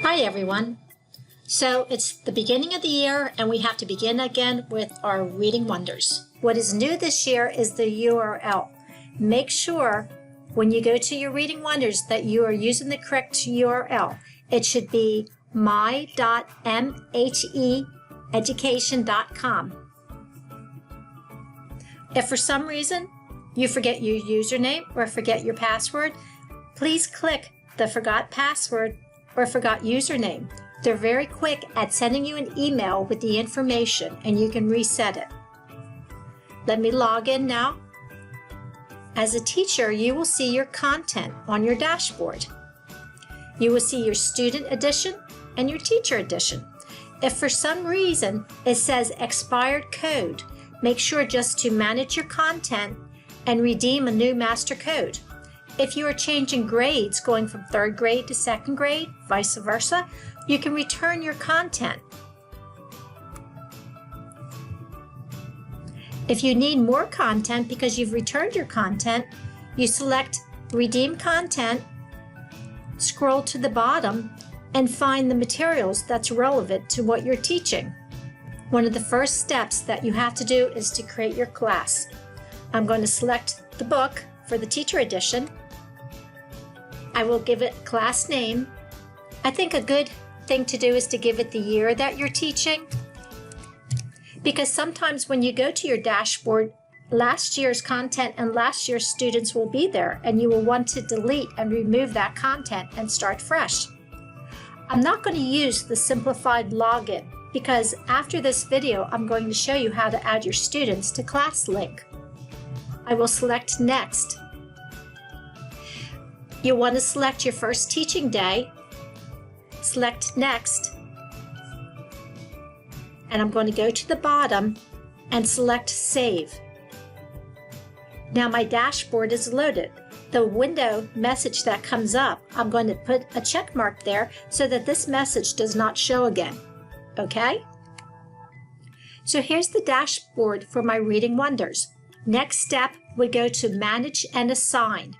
Hi everyone. So it's the beginning of the year and we have to begin again with our Reading Wonders. What is new this year is the URL. Make sure when you go to your Reading Wonders that you are using the correct URL. It should be my.meducation.com. If for some reason you forget your username or forget your password, please click the Forgot Password or Forgot Username. They're very quick at sending you an email with the information and you can reset it. Let me log in now. As a teacher, you will see your content on your dashboard. You will see your student edition and your teacher edition. If for some reason it says expired code, make sure just to manage your content and redeem a new master code. If you are changing grades, going from 3rd grade to 2nd grade, vice versa, you can return your content. If you need more content because you've returned your content, you select Redeem Content, scroll to the bottom, and find the materials that's relevant to what you're teaching. One of the first steps that you have to do is to create your class. I'm going to select the book for the teacher edition. I will give it class name. I think a good thing to do is to give it the year that you're teaching, because sometimes when you go to your dashboard, last year's content and last year's students will be there and you will want to delete and remove that content and start fresh. I'm not going to use the simplified login because after this video I'm going to show you how to add your students to ClassLink. I will select Next. You'll want to select your first teaching day, select Next, and I'm going to go to the bottom and select Save. Now my dashboard is loaded. The window message that comes up, I'm going to put a check mark there so that this message does not show again. Okay? So here's the dashboard for my Reading Wonders. Next step would go to Manage and Assign.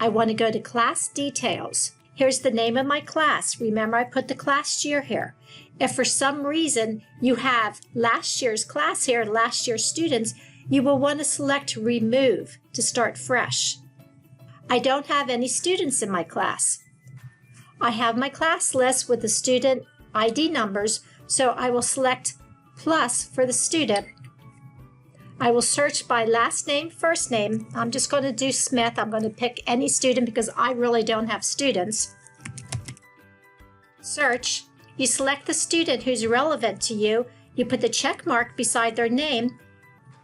I want to go to Class Details. Here's the name of my class. Remember, I put the class year here. If for some reason you have last year's class here, last year's students, you will want to select Remove to start fresh. I don't have any students in my class. I have my class list with the student ID numbers, so I will select plus for the student. I will search by last name, first name. I'm just going to do Smith. I'm going to pick any student because I really don't have students. Search. You select the student who's relevant to you. You put the check mark beside their name.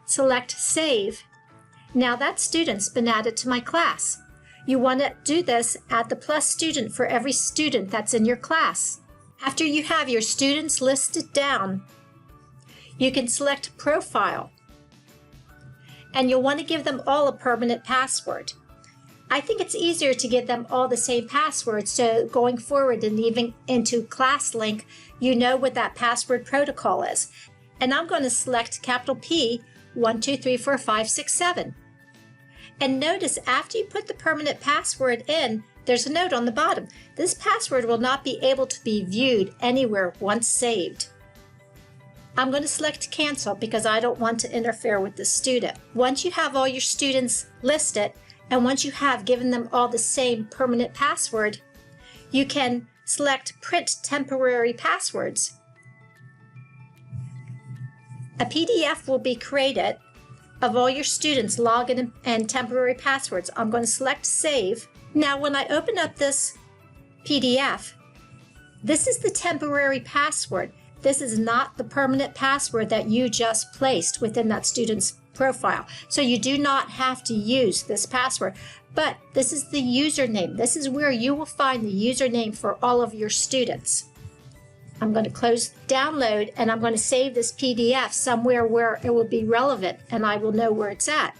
Select Save. Now that student's been added to my class. You want to do this, add the plus student for every student that's in your class. After you have your students listed down, you can select Profile. And you'll want to give them all a permanent password. I think it's easier to give them all the same password, so going forward and even into ClassLink, you know what that password protocol is. And I'm going to select capital P 1 2 3 4 5 6 7. And notice after you put the permanent password in, there's a note on the bottom. This password will not be able to be viewed anywhere once saved. I'm going to select Cancel because I don't want to interfere with the student. Once you have all your students listed and once you have given them all the same permanent password, you can select Print Temporary Passwords. A PDF will be created of all your students' login and temporary passwords. I'm going to select Save. Now when I open up this PDF, this is the temporary password. This is not the permanent password that you just placed within that student's profile. So you do not have to use this password, but this is the username. This is where you will find the username for all of your students. I'm going to close Download and I'm going to save this PDF somewhere where it will be relevant and I will know where it's at.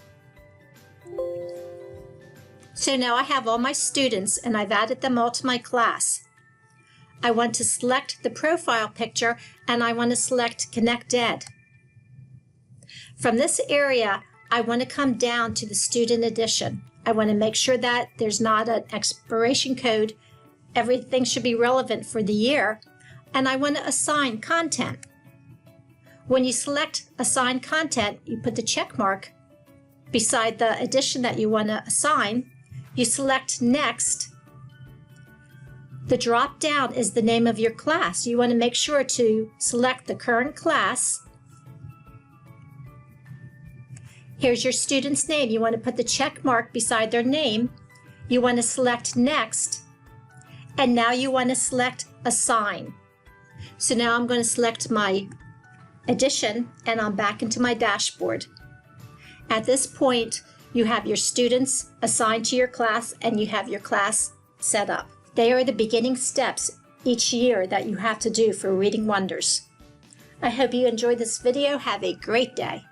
So now I have all my students and I've added them all to my class. I want to select the profile picture and I want to select Connect Ed. From this area, I want to come down to the student edition. I want to make sure that there's not an expiration code Everything should be relevant for the year, and I want to assign content. When you select Assign Content, you put the check mark beside the edition that you want to assign. You select Next. The drop down is the name of your class. You want to make sure to select the current class. Here's your student's name. You want to put the check mark beside their name. You want to select Next. And now you want to select Assign. So now I'm going to select my edition and I'm back into my dashboard. At this point, you have your students assigned to your class and you have your class set up. They are the beginning steps each year that you have to do for Reading Wonders. I hope you enjoyed this video. Have a great day.